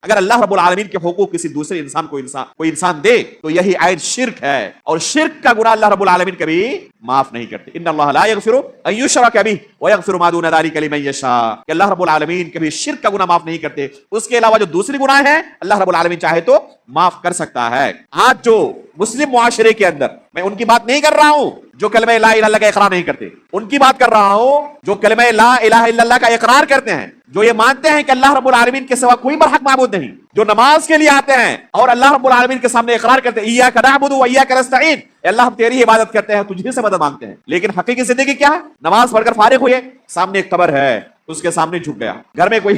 اگر اللہ رب العالمین کے حقوق کسی دوسرے انسان کو کوئی انسان دے تو یہی عین شرک ہے، اور شرک کا گناہ اللہ رب العالمین کبھی معاف نہیں کرتے۔ ان اللہ لا یغفر ان یشرک بہ ویغفر ما دون ذلک لمن یشاء، کہ اللہ رب العالمین کبھی شرک کا گناہ معاف نہیں کرتے، اس کے علاوہ جو دوسری گناہ ہیں اللہ رب العالمین چاہے تو معاف کر سکتا ہے۔ آج جو مسلم معاشرے کے اندر، میں ان کی بات نہیں کر رہا ہوں جو کلمہ لا الہ الا اللہ کا اقرار نہیں کرتے، ان کی بات کر رہا ہوں جو کلمہ لا الہ الا اللہ کا اقرار کرتے ہیں، جو یہ مانتے ہیں کہ اللہ رب العالمین کے سوا کوئی برحق معبود نہیں، جو نماز کے لیے آتے ہیں اور اللہ رب العالمین کے سامنے اقرار کرتے ہیں ایاک نعبد و ایاک نستعین، اللہ ہم تیری عبادت کرتے ہیں، تجھ سے مدد مانگتے ہیں، لیکن حقیقی زندگی کیا ہے؟ نماز پڑھ کر فارغ ہوئے، سامنے ایک قبر ہے، اس کے سامنے جھک گیا، گھر میں کوئی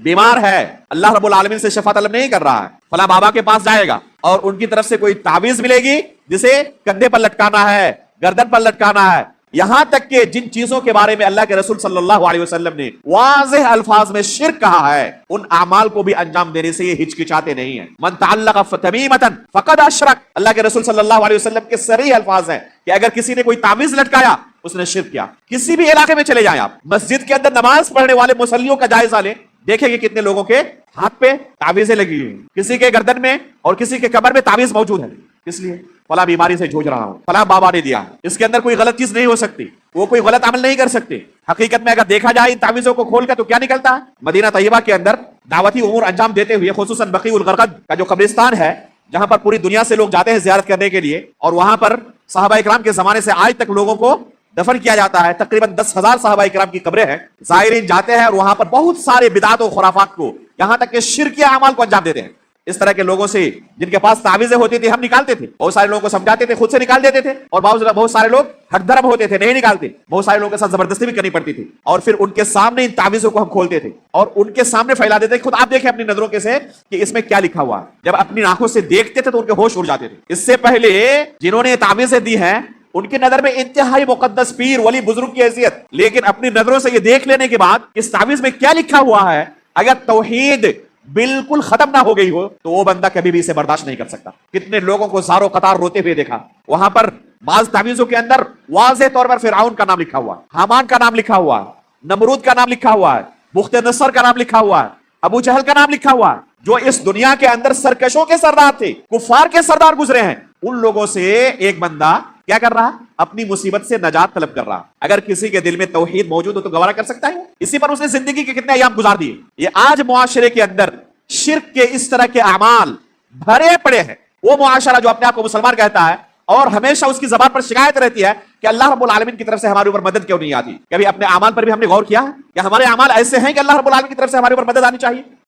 بیمار ہے، اللہ رب العالمین سے شفا طلب نہیں کر رہا ہے، فلاں بابا کے پاس جائے گا اور ان کی طرف سے کوئی تعویذ ملے گی جسے کندھے پر لٹکانا ہے، گردن پر لٹکانا ہے، یہاں تک کہ جن چیزوں کے بارے میں اللہ کے رسول صلی اللہ علیہ وسلم نے واضح الفاظ میں شرک کہا ہے، ان اعمال کو بھی انجام دینے سے یہ ہچکچاتے نہیں ہیں۔ من تعلق تمیمۃ فقد اشرک، اللہ کے رسول صلی اللہ علیہ وسلم کے صریح الفاظ ہیں کہ اگر کسی نے کوئی تعویذ لٹکایا اس نے شرک کیا۔ کسی بھی علاقے میں چلے جائیں آپ، مسجد کے اندر نماز پڑھنے والے مصلیوں کا جائزہ لیں، دیکھیں گے کتنے لوگوں کے ہاتھ پہ تعویذیں لگی ہوئی، کسی کے گردن میں اور کسی کے کمر میں تعویذ موجود ہے، اس لیے فلاں بیماری سے جوجھ رہا ہوں، فلاں بابا نے دیا، اس کے اندر کوئی غلط چیز نہیں ہو سکتی، وہ کوئی غلط عمل نہیں کر سکتے۔ حقیقت میں اگر دیکھا جائے ان تعویذوں کو کھول کر تو کیا نکلتا ہے؟ مدینہ طیبہ کے اندر دعوتی امور انجام دیتے ہوئے، خصوصاً بقیع الغرقد کا جو قبرستان ہے جہاں پر پوری دنیا سے لوگ جاتے ہیں زیارت کرنے کے لیے، اور وہاں پر صحابہ اکرام کے زمانے سے آج تک لوگوں کو دفن کیا جاتا ہے، تقریباً 10,000 صحابہ اکرام کی قبریں ہیں، زائرین جاتے ہیں اور وہاں پر بہت سارے بدعات و خرافات کو، یہاں تک کہ شرکی اعمال کو انجام دیتے ہیں۔ اس طرح کے لوگوں سے جن کے پاس تعویذیں ہوتی تھی ہم نکالتے تھے، بہت سارے لوگوں کو سمجھاتے تھے، خود سے نکال دیتے تھے، اور بہت سارے لوگ ہٹ درم ہوتے تھے، نہیں نکالتے، بہت سارے لوگوں کے ساتھ زبردستی بھی کرنی پڑتی تھی، اور پھر ان کے سامنے ان تعویذوں کو ہم کھولتے تھے اور ان کے سامنے پھیلا دیتے تھے۔ خود آپ دیکھیں اپنی نظروں کے سے کہ اس میں کیا لکھا ہوا ہے، جب اپنی آنکھوں سے دیکھتے تھے تو ان کے ہوش اڑ جاتے تھے۔ اس سے پہلے جنہوں نے تعویذیں دی ہیں ان کی نظر میں انتہائی مقدس پیر ولی بزرگ کی حیثیت، لیکن اپنی نظروں سے یہ دیکھ لینے کے بعد اس تعویذ میں کیا لکھا ہوا ہے، اگر توحید بالکل ختم نہ ہو گئی ہو تو وہ بندہ کبھی بھی اسے برداشت نہیں کر سکتا۔ کتنے لوگوں کو زاروں قطار روتے ہوئے دیکھا، وہاں پر بعض تعویذوں کے اندر واضح طور پر فرعون کا نام لکھا ہوا ہے، حامان کا نام لکھا ہوا ہے، نمرود کا نام لکھا ہوا ہے، بخت نصر کا نام لکھا ہوا ہے، ابو جہل کا نام لکھا ہوا ہے، جو اس دنیا کے اندر سرکشوں کے سردار تھے، کفار کے سردار گزرے ہیں، ان لوگوں سے ایک بندہ کیا کر رہا؟ اپنی مصیبت سے نجات طلب کر رہا۔ اگر کسی کے دل میں توحید موجود ہو تو گوارا کر سکتا ہے، اسی پر اس نے زندگی کے کتنے ایام گزار دیے۔ یہ آج معاشرے کے اندر شرک کے اس طرح کے اعمال بھرے پڑے ہیں، وہ معاشرہ جو اپنے آپ کو مسلمان کہتا ہے اور ہمیشہ اس کی زبان پر شکایت رہتی ہے کہ اللہ رب العالمین کی طرف سے ہمارے اوپر مدد کیوں نہیں آتی، کبھی اپنے اعمال پر بھی ہم نے غور کیا کہ ہمارے اعمال ایسے ہیں کہ اللہ رب العالمین کی طرف سے ہمارے اوپر مدد آنی چاہیے؟